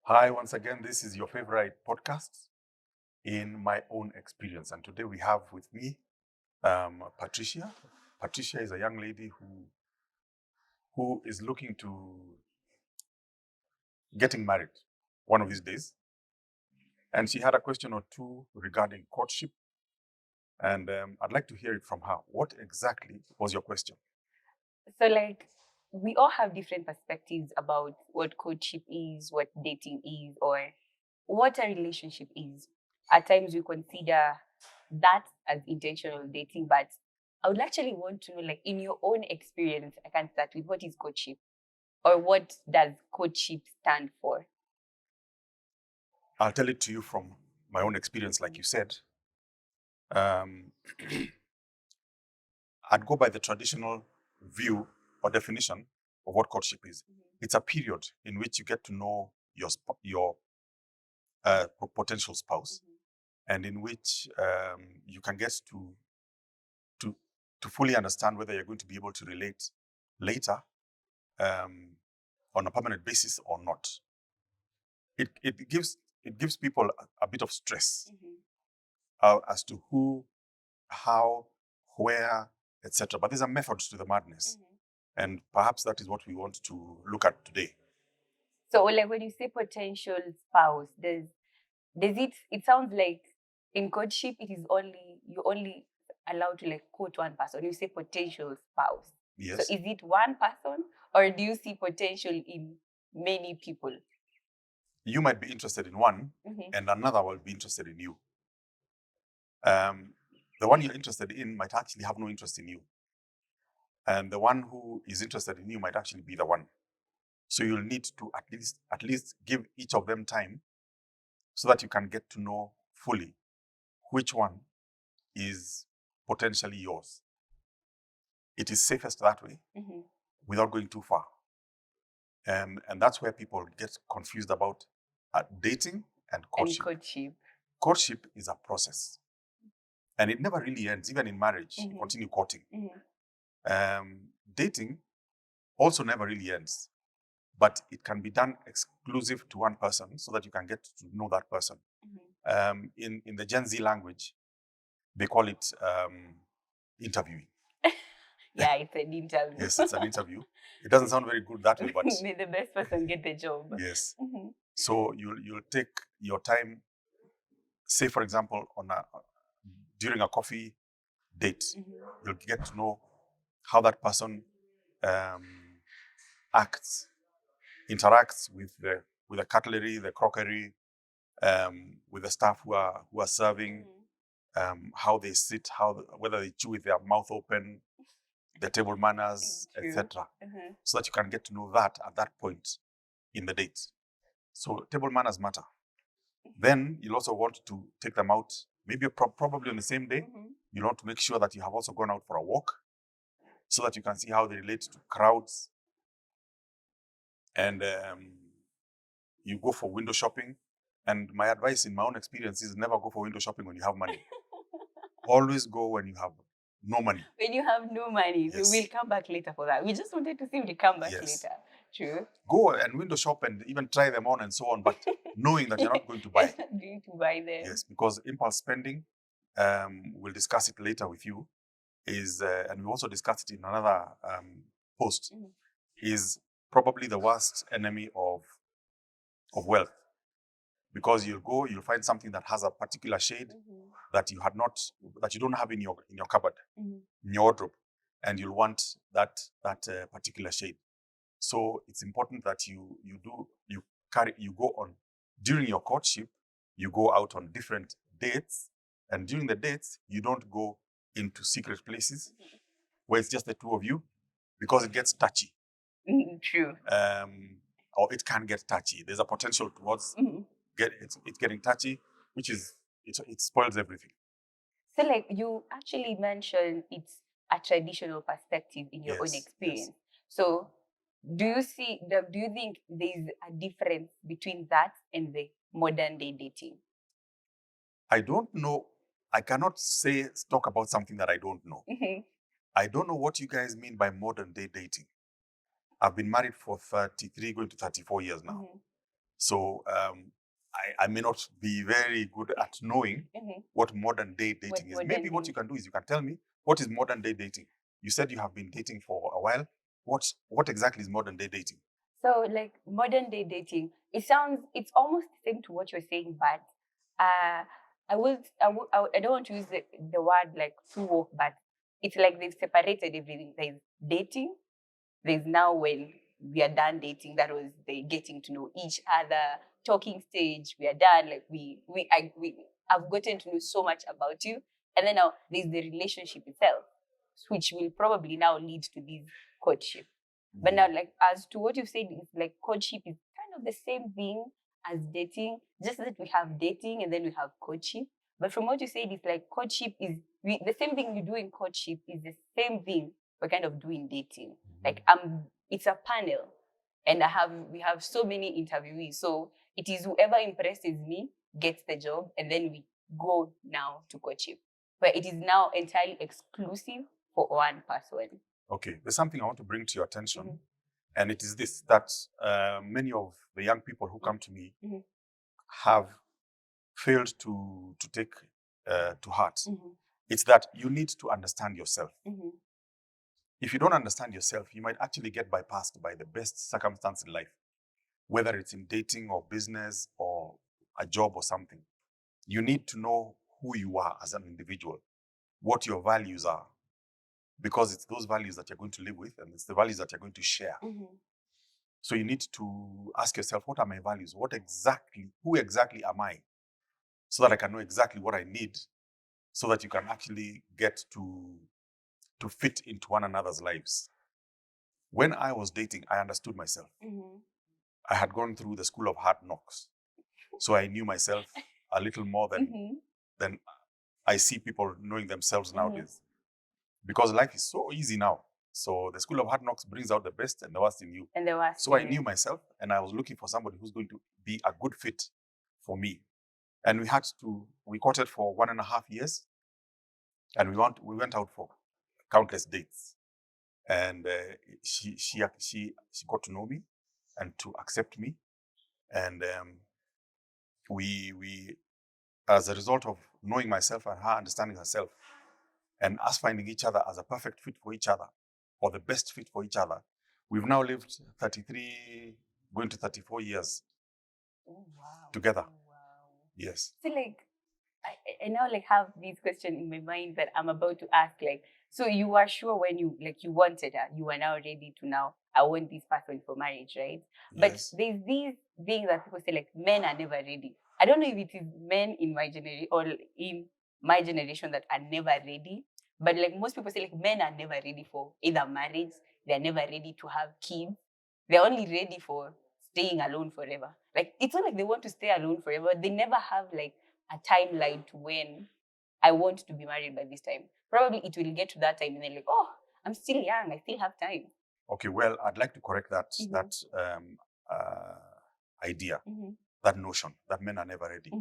Hi, once again, this is your favorite podcast in my own experience. And today we have with me Patricia. Patricia is a young lady who is looking to getting married one of these days. And she had a question or two regarding courtship. And I'd like to hear it from her. What exactly was your question? So, we all have different perspectives about what courtship is, what dating is, or what a relationship is. At times, we consider that as intentional dating, but I would actually want to know, in your own experience, I can start with what is courtship, or what does courtship stand for? I'll tell it to you from my own experience, like you said. Um, I'd go by the traditional view or definition of what courtship is. It's a period in which you get to know your potential spouse, and in which you can get to to fully understand whether you're going to be able to relate later um, on a permanent basis or not. It gives people a bit of stress as to who, how, where, etc. But there's a method to the madness, and perhaps that is what we want to look at today. So, when you say potential spouse, does it sounds like in courtship you're only allowed to quote one person. You say potential spouse. So Yes, is it one person, or do you see potential in many people? you might be interested in one, Mhm. and another will be interested in you. Um, the one you're interested in might actually have no interest in you, and the one who is interested in you might actually be the one. So you'll need to at least give each of them time so that you can get to know fully which one is potentially yours. It is safest that way Mhm. without going too far. And that's where people get confused about dating and And courtship. courtship. Courtship is a process, and it never really ends. Even in marriage, you Mhm. continue courting. Mhm. Dating also never really ends, but it can be done exclusive to one person so that you can get to know that person. Mhm. In the Gen Z language, they call it interviewing. Yeah, it's an interview. Yes, it's an interview. It doesn't sound very good that way, but May the best person get the job. yes. Mhm. So you'll take your time. Say, for example, during a coffee date, you'll get to know how that person um, acts, interacts with the cutlery, the crockery, with the staff who are serving, how they sit, whether they chew with their mouth open, the table manners, True. etc. So that you can get to know that at that point in the date. So table manners matter. Then you'll also want to take them out, maybe probably on the same day. You want to make sure that you have also gone out for a walk so that you can see how they relate to crowds. And you go for window shopping. And my advice in my own experience is never go for window shopping when you have money. Always go when you have no money. When you have no money, Yes. we'll come back later for that. We just wanted to see if we come back Yes. later. True. Go and window shop and even try them on and so on, but knowing that you're not going to buy. You're not going to buy them. Yes, because impulse spending, we'll discuss it later with you, and we also discussed it in another post, is probably the worst enemy of wealth. Because you'll find something that has a particular shade that you don't have in your cupboard, in your wardrobe, and you'll want that particular shade. So it's important that you go on during your courtship. You go out on different dates, and during the dates, you don't go into secret places where it's just the two of you, because it gets touchy. True. Or it can get touchy. There's a potential towards it's getting touchy, which is it spoils everything. So, you actually mentioned it's a traditional perspective in your own Yes, experience. yes. So, do you think there's a difference between that and the modern day dating? I don't know. I cannot talk about something that I don't know. I don't know what you guys mean by modern day dating. I've been married for 33, going to 34 years now. So I may not be very good at knowing what modern day dating is. Maybe what you can do is you can tell me what is modern day dating. You said you have been dating for a while. What exactly is modern day dating? So, like modern day dating, it's almost the same to what you're saying, but I don't want to use the word like too woke, but it's like they've separated everything. There's dating, there's now when we are done dating, that was the getting to know each other, talking stage, we are done, like I've gotten to know so much about you. And then now there's the relationship itself, which will probably now lead to this courtship. But now, like as to what you said, it's like courtship is kind of the same thing as dating, just that we have dating and then we have courtship. But from what you said, it's like courtship is the same thing you do in courtship is the same thing we're kind of doing dating. Like it's a panel, and we have so many interviewees. So it is whoever impresses me gets the job, and then we go now to courtship, where it is now entirely exclusive for one person. Okay, there's something I want to bring to your attention, and it is this, that many of the young people who come to me have failed to take to heart. It's that you need to understand yourself. If you don't understand yourself, you might actually get bypassed by the best circumstance in life, whether it's in dating or business or a job or something. You need to know who you are as an individual, what your values are, because it's those values that you're going to live with, and it's the values that you're going to share. So you need to ask yourself, what are my values? Who exactly am I? So that I can know exactly what I need, so that you can actually get to fit into one another's lives. When I was dating, I understood myself. I had gone through the school of hard knocks. So I knew myself a little more than I see people knowing themselves nowadays. Because life is so easy now. So the school of hard knocks brings out the best and the worst in you. So I knew myself, and I was looking for somebody who's going to be a good fit for me. And we courted for 1.5 years, and we went out for countless dates. And she got to know me and to accept me. And we, as a result of knowing myself and her understanding herself, and us finding each other as a perfect fit for each other, or the best fit for each other, we've now lived 33, going to 34 years together. Yes. So like, I now like have this question in my mind that I'm about to ask. Like, so you are sure when you wanted her, you are now ready to I want this person for marriage, right? But Yes. there's these things that people say like men are never ready. I don't know if it is men in my generation or in my generation that are never ready. But like most people say, like men are never ready for either marriage, they're never ready to have kids. They're only ready for staying alone forever. Like it's not like they want to stay alone forever. They never have like a timeline to when I want to be married by this time. Probably it will get to that time and then like, oh, I'm still young, I still have time. Okay, well, I'd like to correct that idea, that notion that men are never ready.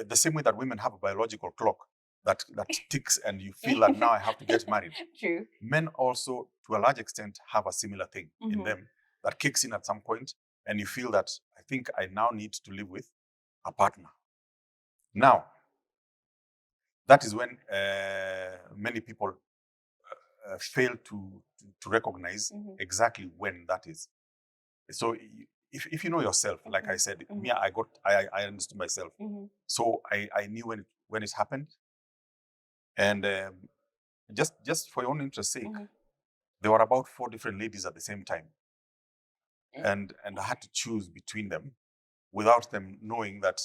The same way that women have a biological clock that ticks and you feel that now I have to get married. True. Men also, to a large extent, have a similar thing in them that kicks in at some point, and you feel that I think I now need to live with a partner. Now, that is when many people fail to recognize exactly when that is. So if you know yourself, like I said, me, I understood myself. So I knew when it happened. And just for your own interest's sake, there were about 4 different ladies at the same time. And I had to choose between them without them knowing that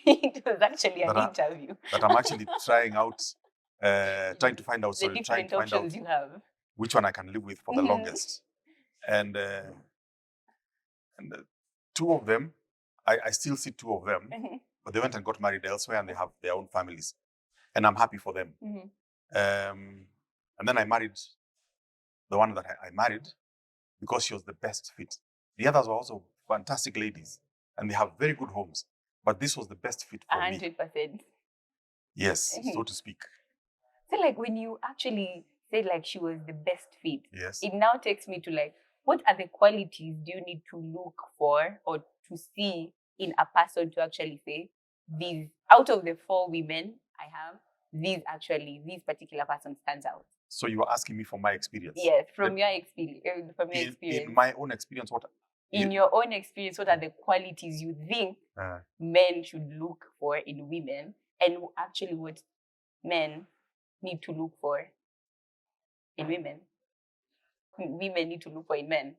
it was actually an interview. That I'm actually trying to find out the different options you have, which one I can live with for the longest. And 2 of them, I still see 2 of them, but they went and got married elsewhere and they have their own families. And I'm happy for them. And then I married the one that I married because she was the best fit. The others were also fantastic ladies and they have very good homes. But this was the best fit for 100%. me. 100%. Yes, so to speak. So like when you actually said like she was the best fit, yes, it now takes me to like, what are the qualities do you need to look for or to see in a person to actually say, these, out of the 4 women I have, this particular person stands out? So you are asking me from my experience? Yes, from your experience. In my own experience, what? In your own experience, what are the qualities you think men should look for in women, and actually what men need to look for in women? Women need to look for in men.